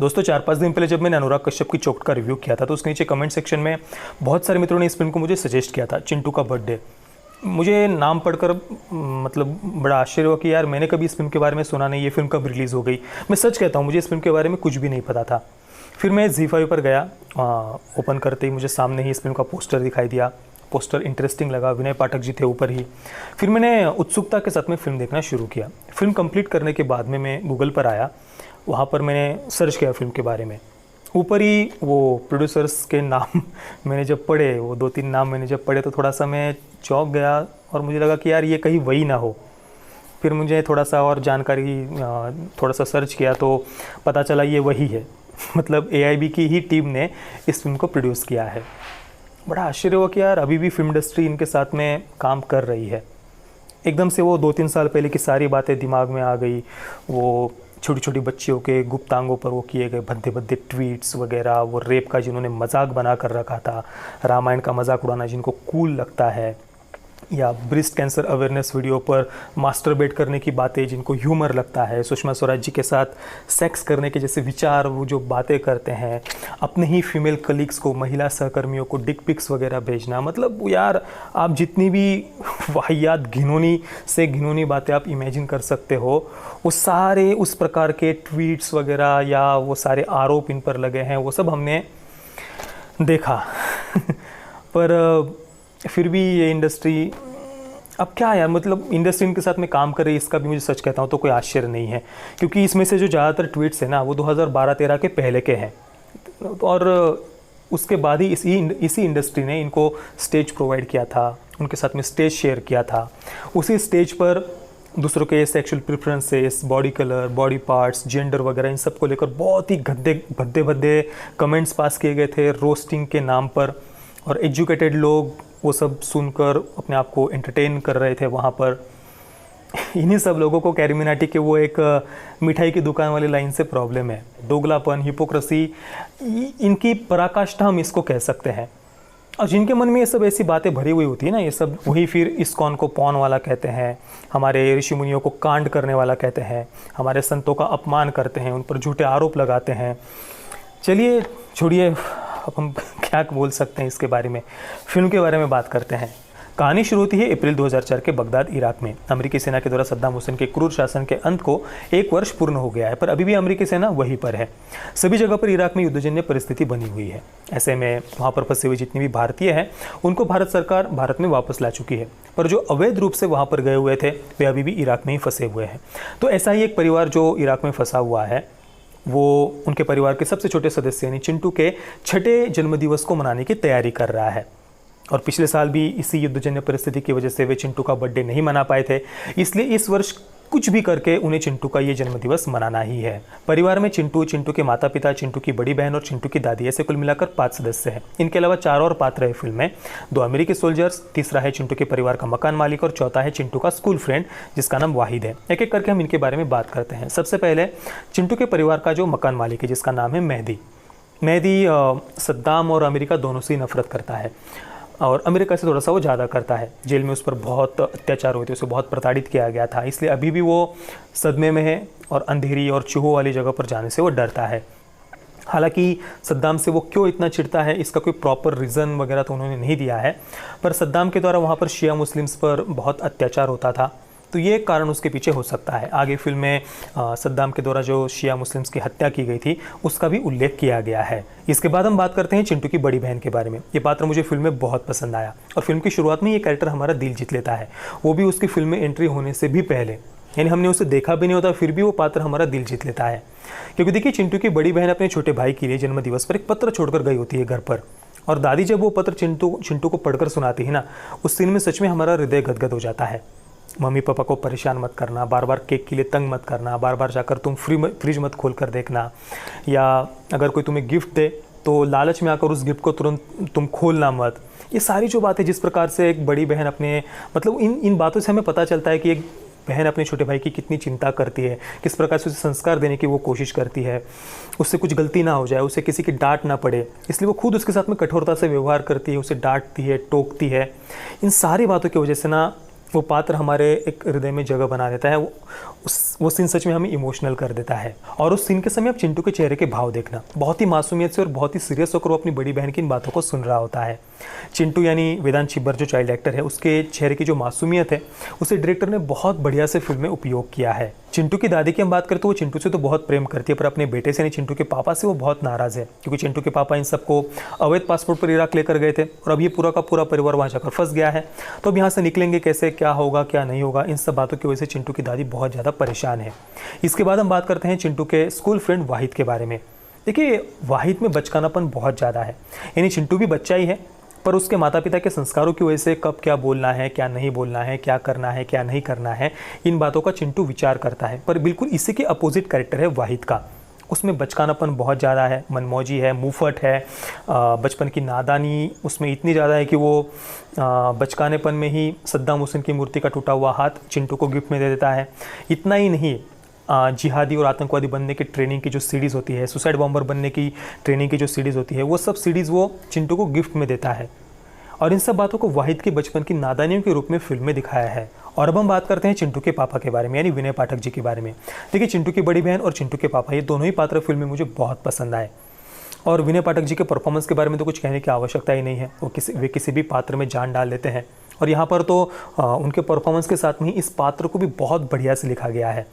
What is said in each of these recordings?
दोस्तों 4-5 दिन पहले जब मैंने अनुराग कश्यप की चौखट का रिव्यू किया था तो उसके नीचे कमेंट सेक्शन में बहुत सारे मित्रों ने इस फिल्म को मुझे सजेस्ट किया था, चिंटू का बर्थडे। मुझे नाम पढ़कर मतलब बड़ा आश्चर्य हुआ कि यार मैंने कभी इस फिल्म के बारे में सुना नहीं, ये फिल्म कब रिलीज़ हो गई। मैं सच कहता हूँ, मुझे इस फिल्म के बारे में कुछ भी नहीं पता था। फिर मैं ZEE5 पर गया, ओपन करते ही मुझे सामने ही इस फिल्म का पोस्टर दिखाई दिया। पोस्टर इंटरेस्टिंग लगा, विनय पाठक जी थे ऊपर ही। फिर मैंने उत्सुकता के साथ में फ़िल्म देखना शुरू किया। फिल्म कंप्लीट करने के बाद में मैं गूगल पर आया, वहाँ पर मैंने सर्च किया फिल्म के बारे में। ऊपर ही वो प्रोड्यूसर्स के नाम मैंने जब पढ़े, वो 2-3 नाम मैंने जब पढ़े तो थोड़ा सा मैं चौंक गया और मुझे लगा कि यार ये कहीं वही ना हो। फिर मुझे थोड़ा सा और जानकारी, थोड़ा सा सर्च किया तो पता चला ये वही है। मतलब AIB की ही टीम ने इस फिल्म को प्रोड्यूस किया है। बड़ा आश्चर्य हुआ कि यार अभी भी फिल्म इंडस्ट्री इनके साथ में काम कर रही है। एकदम से वो 2-3 साल पहले की सारी बातें दिमाग में आ गई। वो छोटी छोटी बच्चियों के गुप्तांगों पर वो किए गए भद्दे भद्दे ट्वीट्स वगैरह, वो रेप का जिन्होंने मजाक बना कर रखा था, रामायण का मजाक उड़ाना जिनको कूल लगता है, या ब्रेस्ट कैंसर अवेयरनेस वीडियो पर मास्टरबेट करने की बातें जिनको ह्यूमर लगता है, सुषमा स्वराज जी के साथ सेक्स करने के जैसे विचार वो जो बातें करते हैं, अपने ही फीमेल कलीग्स को, महिला सहकर्मियों को डिक पिक्स वगैरह भेजना। मतलब यार आप जितनी भी वाहियात घिनौनी से घिनौनी बातें आप इमेजिन कर सकते हो, वो सारे उस प्रकार के ट्वीट्स वगैरह या वो सारे आरोप इन पर लगे हैं, वो सब हमने देखा। पर फिर भी ये इंडस्ट्री अब क्या यार, मतलब इंडस्ट्री इनके साथ में काम कर रही है, इसका भी मुझे सच कहता हूँ तो कोई आश्चर्य नहीं है, क्योंकि इसमें से जो ज़्यादातर ट्वीट्स हैं ना वो 2012-13 के पहले के हैं। और उसके बाद ही इसी इंडस्ट्री ने इनको स्टेज प्रोवाइड किया था, उनके साथ में स्टेज शेयर किया था। उसी स्टेज पर दूसरों के sexual preferences, body colour, body parts, gender वगैरह इन सब को लेकर बहुत ही भद्दे कमेंट्स पास किए गए थे रोस्टिंग के नाम पर। और एजुकेटेड लोग वो सब सुनकर अपने आप को एंटरटेन कर रहे थे वहाँ पर। इन्हीं सब लोगों को कैरी मिनाटी के वो एक मिठाई की दुकान वाली लाइन से प्रॉब्लम है। दोगलापन, हिपोक्रेसी, इनकी पराकाष्ठा हम इसको कह सकते हैं। और जिनके मन में ये सब ऐसी बातें भरी हुई होती है ना, ये सब वही फिर इस्कॉन को पौन वाला कहते हैं, हमारे ऋषि मुनियों को कांड करने वाला कहते हैं, हमारे संतों का अपमान करते हैं, उन पर झूठे आरोप लगाते हैं। चलिए छोड़िए, अब हम क्या बोल सकते हैं इसके बारे में। फिल्म के बारे में बात करते हैं। कहानी शुरू होती है अप्रैल 2004 के बगदाद, इराक में। अमेरिकी सेना के द्वारा सद्दाम हुसैन के क्रूर शासन के अंत को 1 वर्ष पूर्ण हो गया है, पर अभी भी अमेरिकी सेना वहीं पर है। सभी जगह पर इराक में युद्धजन्य परिस्थिति बनी हुई है। ऐसे में वहाँ पर फंसे हुए जितने भी भारतीय हैं उनको भारत सरकार भारत में वापस ला चुकी है, पर जो अवैध रूप से वहाँ पर गए हुए थे वे अभी भी इराक में ही फंसे हुए हैं। तो ऐसा ही एक परिवार जो इराक में फंसा हुआ है, वो उनके परिवार के सबसे छोटे सदस्य यानी चिंटू के 6ठे जन्मदिवस को मनाने की तैयारी कर रहा है। और पिछले साल भी इसी युद्धजन्य परिस्थिति की वजह से वे चिंटू का बर्थडे नहीं मना पाए थे, इसलिए इस वर्ष कुछ भी करके उन्हें चिंटू का ये जन्मदिवस मनाना ही है। परिवार में चिंटू, चिंटू के माता पिता, चिंटू की बड़ी बहन और चिंटू की दादी, ऐसे कुल मिलाकर 5 सदस्य हैं। इनके अलावा 4 और पात्र है फिल्म में, 2 अमेरिकी सोल्जर्स, तीसरा है चिंटू के परिवार का मकान मालिक और चौथा है चिंटू का स्कूल फ्रेंड जिसका नाम वाहिद है। एक एक करके हम इनके बारे में बात करते हैं। सबसे पहले चिंटू के परिवार का जो मकान मालिक है जिसका नाम है मेहदी। मेहदी सद्दाम और अमेरिका दोनों से नफरत करता है और अमेरिका से थोड़ा सा वो ज़्यादा करता है। जेल में उस पर बहुत अत्याचार हुए थे, उसे बहुत प्रताड़ित किया गया था, इसलिए अभी भी वो सदमे में है और अंधेरी और चूहों वाली जगह पर जाने से वो डरता है। हालांकि सद्दाम से वो क्यों इतना चिढ़ता है इसका कोई प्रॉपर रीज़न वगैरह तो उन्होंने नहीं दिया है, पर सद्दाम के द्वारा वहाँ पर शिया मुस्लिम्स पर बहुत अत्याचार होता था, तो ये कारण उसके पीछे हो सकता है। आगे फिल्म में सद्दाम के द्वारा जो शिया मुस्लिम्स की हत्या की गई थी उसका भी उल्लेख किया गया है। इसके बाद हम बात करते हैं चिंटू की बड़ी बहन के बारे में। ये पात्र मुझे फिल्म में बहुत पसंद आया और फिल्म की शुरुआत में ये कैरेक्टर हमारा दिल जीत लेता है, वो भी उसकी फिल्म में एंट्री होने से भी पहले। यानी हमने उसे देखा भी नहीं होता फिर भी वो पात्र हमारा दिल जीत लेता है। क्योंकि देखिए, चिंटू की बड़ी बहन अपने छोटे भाई के लिए जन्मदिवस पर एक पत्र छोड़कर गई होती है घर पर, और दादी जब वो पत्र चिंटू को पढ़कर सुनाती है ना, उस सीन में सच में हमारा हृदय गदगद हो जाता है। मम्मी पापा को परेशान मत करना, बार बार केक के लिए तंग मत करना, बार बार जाकर तुम फ्रिज मत खोल कर देखना, या अगर कोई तुम्हें गिफ्ट दे तो लालच में आकर उस गिफ्ट को तुरंत तुम खोलना मत। ये सारी जो बातें जिस प्रकार से एक बड़ी बहन अपने, मतलब इन बातों से हमें पता चलता है कि एक बहन अपने छोटे भाई की कितनी चिंता करती है, किस प्रकार से उसे संस्कार देने की वो कोशिश करती है, उससे कुछ गलती ना हो जाए, उसे किसी की डांट ना पड़े, इसलिए वो खुद उसके साथ में कठोरता से व्यवहार करती है, उसे डांटती है, टोकती है। इन सारी बातों की वजह से ना वो पात्र हमारे एक हृदय में जगह बना देता है। वो सीन सच में हमें इमोशनल कर देता है। और उस सीन के समय आप चिंटू के चेहरे के भाव देखना, बहुत ही मासूमियत से और बहुत ही सीरियस होकर वो अपनी बड़ी बहन की इन बातों को सुन रहा होता है। चिंटू यानी वेदांत छिब्बर जो चाइल्ड एक्टर है, उसके चेहरे की जो मासूमियत है उसे डायरेक्टर ने बहुत बढ़िया से फिल्म में उपयोग किया है। चिंटू की दादी की हम बात करें तो वो चिंटू से तो बहुत प्रेम करती है, पर अपने बेटे से यानी चिंटू के पापा से वो बहुत नाराज़ है, क्योंकि चिंटू के पापा इन सबको अवैध पासपोर्ट पर इराक लेकर गए थे और अब ये पूरा का पूरा परिवार वहाँ जाकर फंस गया है। तो अब यहाँ से निकलेंगे कैसे, क्या होगा क्या नहीं होगा, इन सब बातों की वजह से चिंटू की दादी बहुत ज़्यादा परेशान है। इसके बाद हम बात करते हैं चिंटू के स्कूल फ्रेंड वाहिद के बारे में। देखिए, वाहिद में बचकानापन बहुत ज़्यादा है, यानी चिंटू भी बच्चा ही है, पर उसके माता पिता के संस्कारों की वजह से कब क्या बोलना है, क्या नहीं बोलना है, क्या करना है, क्या नहीं करना है, इन बातों का चिंटू विचार करता है। पर बिल्कुल इसी के अपोजिट कैरेक्टर है वाहिद का। उसमें बचकानापन बहुत ज़्यादा है, मनमौजी है, मुँहफट है, बचपन की नादानी उसमें इतनी ज़्यादा है कि वो बचकानेपन में ही सद्दाम हुसैन की मूर्ति का टूटा हुआ हाथ चिंटू को गिफ्ट में दे देता है। इतना ही नहीं, जिहादी और आतंकवादी बनने की ट्रेनिंग की जो सीरीज़ होती है, सुसाइड बॉम्बर बनने की ट्रेनिंग की जो सीरीज़ होती है, वो सब सीरीज़ वो चिंटू को गिफ्ट में देता है। और इन सब बातों को वाहिद के बचपन की नादानियों के रूप में फिल्म में दिखाया है। और अब हम बात करते हैं चिंटू के पापा के बारे में, यानी विनय पाठक जी के बारे में। देखिए, चिंटू की बड़ी बहन और चिंटू के पापा, ये दोनों ही पात्र फिल्म में मुझे बहुत पसंद आए। और विनय पाठक जी के परफॉर्मेंस के बारे में तो कुछ कहने की आवश्यकता ही नहीं है, वे किसी भी पात्र में जान डाल लेते हैं। और यहाँ पर तो उनके परफॉर्मेंस के साथ में ही इस पात्र को भी बहुत बढ़िया से लिखा गया है।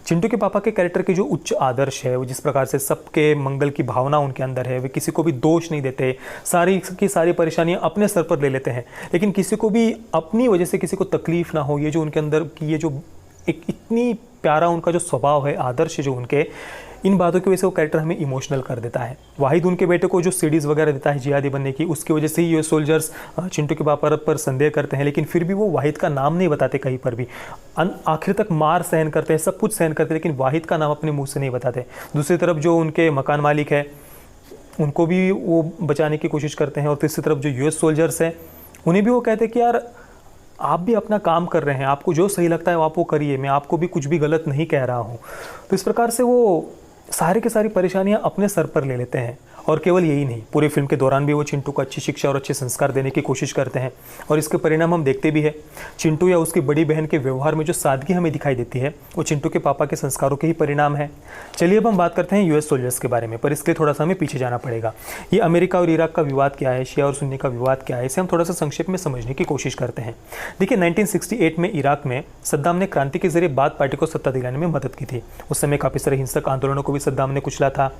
चिंटू के पापा के कैरेक्टर की जो उच्च आदर्श है, वो जिस प्रकार से सबके मंगल की भावना उनके अंदर है, वे किसी को भी दोष नहीं देते, सारी की सारी परेशानियां अपने सर पर ले लेते हैं, लेकिन किसी को भी अपनी वजह से किसी को तकलीफ ना हो, ये जो उनके अंदर की ये जो एक इतनी प्यारा उनका जो स्वभाव है, आदर्श जो उनके, इन बातों की वजह से वो कैरेक्टर हमें इमोशनल कर देता है। वाहिद उनके बेटे को जो सीडीज़ वगैरह देता है जिहादी बनने की, उसकी वजह से ही यूएस सोल्जर्स चिंटू के पापा पर संदेह करते हैं, लेकिन फिर भी वो वाहिद का नाम नहीं बताते कहीं पर भी। आखिर तक मार सहन करते हैं, सब कुछ सहन करते हैं, लेकिन वाहिद का नाम अपने मुंह से नहीं बताते। दूसरी तरफ जो उनके मकान मालिक है, उनको भी वो बचाने की कोशिश करते हैं। और तीसरी तरफ जो यूएस सोल्जर्स हैं, उन्हें भी वो कहते हैं कि यार आप भी अपना काम कर रहे हैं, आपको जो सही लगता है आप वो करिए, मैं आपको भी कुछ भी गलत नहीं कह रहा हूँ। तो इस प्रकार से वो सारी की सारी परेशानियां अपने सर पर ले लेते हैं। और केवल यही नहीं, पूरी फिल्म के दौरान भी वो चिंटू को अच्छी शिक्षा और अच्छे संस्कार देने की कोशिश करते हैं, और इसके परिणाम हम देखते भी हैं। चिंटू या उसकी बड़ी बहन के व्यवहार में जो सादगी हमें दिखाई देती है, वो चिंटू के पापा के संस्कारों के ही परिणाम है। चलिए अब हम बात करते हैं यूएस सोल्जर्स के बारे में, पर इसके लिए थोड़ा सा हमें पीछे जाना पड़ेगा। ये अमेरिका और इराक का विवाद क्या है, शिया और सुन्नी का विवाद क्या है, इसे हम थोड़ा सा संक्षेप में समझने की कोशिश करते हैं। देखिए, 1968 में इराक में सद्दाम ने क्रांति के जरिए बाथ पार्टी को सत्ता दिलाने में मदद की थी। उस समय काफ़ी सारे हिंसक आंदोलनों को भी सद्दाम ने कुचला था,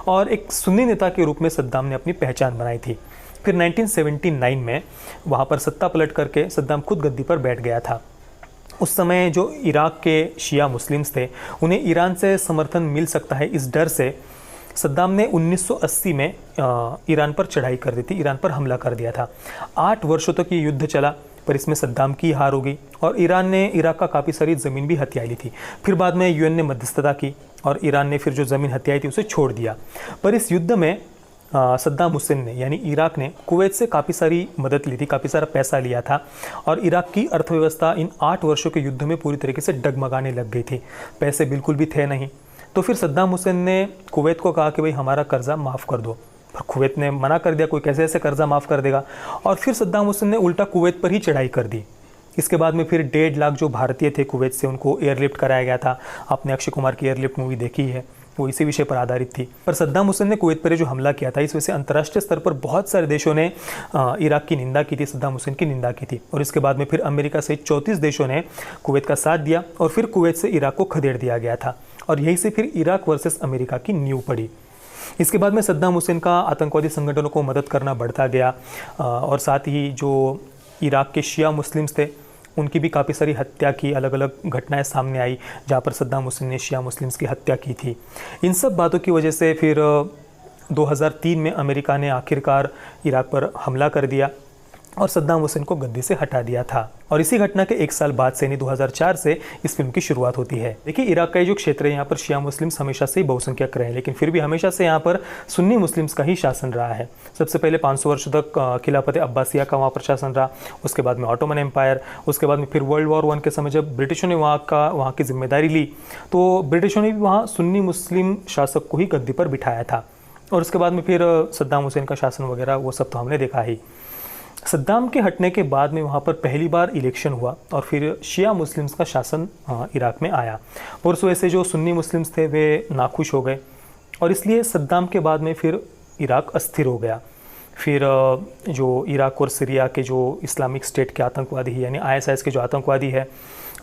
और एक सुन्नी नेता के रूप में सद्दाम ने अपनी पहचान बनाई थी। फिर 1979 में वहाँ पर सत्ता पलट करके सद्दाम खुद गद्दी पर बैठ गया था। उस समय जो इराक के शिया मुस्लिम्स थे, उन्हें ईरान से समर्थन मिल सकता है, इस डर से सद्दाम ने 1980 में ईरान पर चढ़ाई कर दी थी, ईरान पर हमला कर दिया था। 8 वर्षों तक ये युद्ध चला, पर इसमें सद्दाम की हार हो गई और ईरान ने इराक का काफ़ी सारी ज़मीन भी हथिया ली थी। फिर बाद में यूएन ने मध्यस्थता की और ईरान ने फिर जो ज़मीन हथियाई थी उसे छोड़ दिया। पर इस युद्ध में सद्दाम हुसैन ने यानी इराक ने कुवैत से काफ़ी सारी मदद ली थी, काफ़ी सारा पैसा लिया था, और इराक की अर्थव्यवस्था इन 8 वर्षों के युद्ध में पूरी तरीके से डगमगाने लग गई थी। पैसे बिल्कुल भी थे नहीं। तो फिर सद्दाम हुसैन ने कुवैत को कहा कि भाई हमारा कर्जा माफ़ कर दो, पर कुवैत ने मना कर दिया, कोई कैसे ऐसे कर्जा माफ़ कर देगा। और फिर सद्दाम हुसैन ने उल्टा कुवैत पर ही चढ़ाई कर दी। इसके बाद में फिर 1.5 लाख जो भारतीय थे कुवैत से, उनको एयरलिफ्ट कराया गया था। आपने अक्षय कुमार की एयरलिफ्ट मूवी देखी है, वो इसी विषय पर आधारित थी। पर सद्दाम हुसैन ने कुवैत पर जो हमला किया था, इस वजह से अंतर्राष्ट्रीय स्तर पर बहुत सारे देशों ने इराक की निंदा की थी, सद्दाम हुसैन की निंदा की थी। और इसके बाद में फिर अमेरिका सहित 34 देशों ने कुवैत का साथ दिया और फिर कुवैत से इराक को खदेड़ दिया गया था, और यहीं से फिर इराक वर्सेस अमेरिका की नींव पड़ी। इसके बाद में सद्दाम हुसैन का आतंकवादी संगठनों को मदद करना बढ़ता गया, और साथ ही जो इराक के शिया मुस्लिम्स थे उनकी भी काफ़ी सारी हत्या की अलग अलग घटनाएं सामने आई, जहाँ पर सद्दाम हुसैन ने शिया मुस्लिम्स की हत्या की थी। इन सब बातों की वजह से फिर 2003 में अमेरिका ने आखिरकार इराक पर हमला कर दिया और सद्दाम हुसैन को गद्दी से हटा दिया था। और इसी घटना के 1 साल बाद से यानी 2004 से इस फिल्म की शुरुआत होती है। देखिए, इराक का ये जो क्षेत्र है, यहाँ पर शिया मुस्लिम्स हमेशा से ही बहुसंख्यक रहे, लेकिन फिर भी हमेशा से यहाँ पर सुन्नी मुस्लिम्स का ही शासन रहा है। सबसे पहले 500 वर्षों तक खिलाफत अब्बासिया का वहाँ पर शासन रहा, उसके बाद में ऑटोमन एम्पायर, उसके बाद में फिर वर्ल्ड वॉर 1 के समय जब ब्रिटिशों ने वहाँ की जिम्मेदारी ली, तो ब्रिटिशों ने भी वहाँ सुन्नी मुस्लिम शासक को ही गद्दी पर बिठाया था। और उसके बाद में फिर सद्दाम हुसैन का शासन वगैरह वो सब तो हमने देखा ही। सद्दाम के हटने के बाद में वहाँ पर पहली बार इलेक्शन हुआ और फिर शिया मुस्लिम्स का शासन इराक में आया और उस वजह से जो सुन्नी मुस्लिम्स थे वे नाखुश हो गए और इसलिए सद्दाम के बाद में फिर इराक अस्थिर हो गया। फिर जो इराक और सीरिया के जो इस्लामिक स्टेट के आतंकवादी है यानी ISIS के जो आतंकवादी है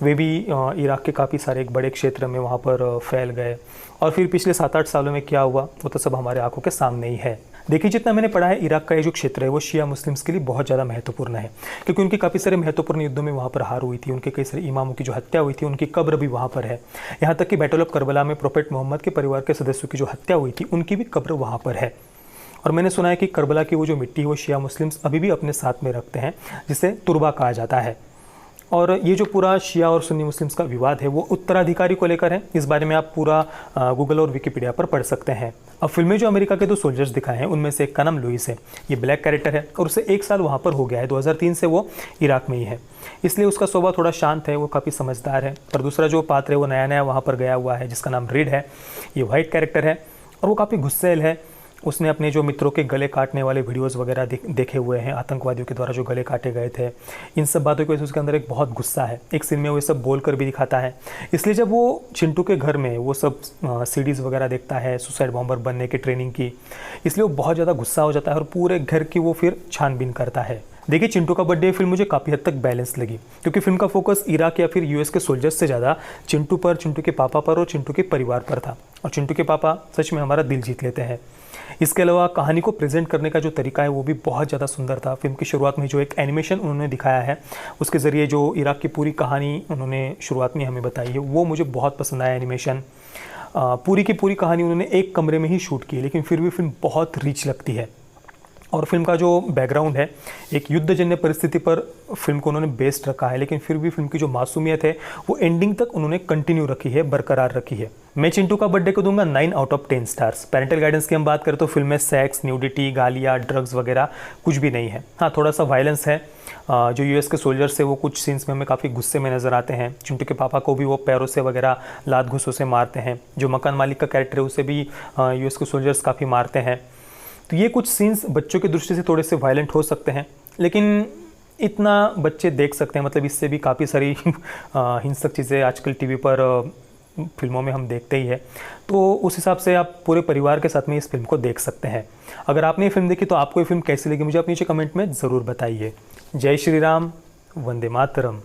वे भी इराक के काफ़ी सारे एक बड़े क्षेत्र में वहाँ पर फैल गए और फिर पिछले 7-8 सालों में क्या हुआ वो तो सब हमारे आंखों के सामने ही है। देखिए जितना मैंने पढ़ा है इराक का ये जो क्षेत्र है वो शिया मुस्लिम्स के लिए बहुत ज़्यादा महत्वपूर्ण है क्योंकि उनकी काफ़ी सारे महत्वपूर्ण युद्धों में वहाँ पर हार हुई थी, उनके कई सारे इमामों की जो हत्या हुई थी उनकी कब्र भी वहाँ पर है। यहाँ तक कि बैटल ऑफ करबला में प्रोफेट मोहम्मद के परिवार के सदस्यों की जो हत्या हुई थी उनकी भी कब्र वहाँ पर है। और मैंने सुना है कि करबला की वो जो मिट्टी है वो शिया मुस्लिम्स अभी भी अपने साथ में रखते हैं जिसे तुरबा कहा जाता है। और ये जो पूरा शिया और सुन्नी मुस्लिम्स का विवाद है वो उत्तराधिकारी को लेकर है। इस बारे में आप पूरा गूगल और विकिपीडिया पर पढ़ सकते हैं। अब फिल्म में जो अमेरिका के 2 सोल्जर्स दिखाए हैं उनमें से एक का नाम लुइस है, ये ब्लैक कैरेक्टर है और उसे 1 साल वहाँ पर हो गया है, 2003 से वो इराक में ही है, इसलिए उसका स्वभाव थोड़ा शांत है, वो काफ़ी समझदार है। पर दूसरा जो पात्र है वो नया नया वहाँ पर गया हुआ है जिसका नाम रीड है, ये वाइट कैरेक्टर है और वो काफ़ी गुस्सैल है। उसने अपने जो मित्रों के गले काटने वाले वीडियोस वगैरह देखे हुए हैं, आतंकवादियों के द्वारा जो गले काटे गए थे, इन सब बातों की वजह से उसके अंदर एक बहुत गुस्सा है। एक सीन में वो ये सब बोल कर भी दिखाता है। इसलिए जब वो चिंटू के घर में वो सब सीडीज़ वगैरह देखता है सुसाइड बॉम्बर बनने की ट्रेनिंग की, इसलिए वो बहुत ज़्यादा गुस्सा हो जाता है और पूरे घर की वो फिर छानबीन करता है। देखिए चिंटू का बर्थडे फिल्म मुझे काफ़ी हद तक बैलेंस लगी क्योंकि फिल्म का फोकस इराक या फिर US के सोल्जर्स से ज़्यादा चिंटू पर, चिंटू के पापा पर और चिंटू के परिवार पर था और चिंटू के पापा सच में हमारा दिल जीत लेते हैं। इसके अलावा कहानी को प्रेजेंट करने का जो तरीका है वो भी बहुत ज़्यादा सुंदर था। फिल्म की शुरुआत में जो एक एनिमेशन उन्होंने दिखाया है उसके ज़रिए जो इराक की पूरी कहानी उन्होंने शुरुआत में हमें बताई है वो मुझे बहुत पसंद आया। एनिमेशन पूरी की पूरी कहानी उन्होंने एक कमरे में ही शूट की लेकिन फिर भी फिल्म बहुत रिच लगती है। और फिल्म का जो बैकग्राउंड है एक युद्धजन्य परिस्थिति पर फिल्म को उन्होंने बेस्ड रखा है, लेकिन फिर भी फिल्म की जो मासूमियत है वो एंडिंग तक उन्होंने कंटिन्यू रखी है, बरकरार रखी है। मैं चिंटू का बर्थडे को दूंगा 9 out of 10 stars. Parental guidance की हम बात करें तो फिल्म में सेक्स, न्यूडिटी, गालियाँ, ड्रग्स वगैरह कुछ भी नहीं है। हाँ, थोड़ा सा वायलेंस है। जो US के सोल्जर्स है वो कुछ सीन्स में हमें काफ़ी गुस्से में नज़र आते हैं। चिंटू के पापा को भी वो पैरों से वगैरह लात घुसों से मारते हैं। जो मकान मालिक का कैरेक्टर है उसे भी US के सोल्जर्स काफ़ी मारते हैं। तो ये कुछ सीन्स बच्चों की दृष्टि से थोड़े से वायलेंट हो सकते हैं, लेकिन इतना बच्चे देख सकते हैं। मतलब इससे भी काफ़ी सारी हिंसक चीज़ें आजकल TV पर फिल्मों में हम देखते ही है, तो उस हिसाब से आप पूरे परिवार के साथ में इस फिल्म को देख सकते हैं। अगर आपने ये फिल्म देखी तो आपको ये फिल्म कैसी लगी मुझे आप नीचे कमेंट में ज़रूर बताइए। जय श्री राम, वंदे मातरम।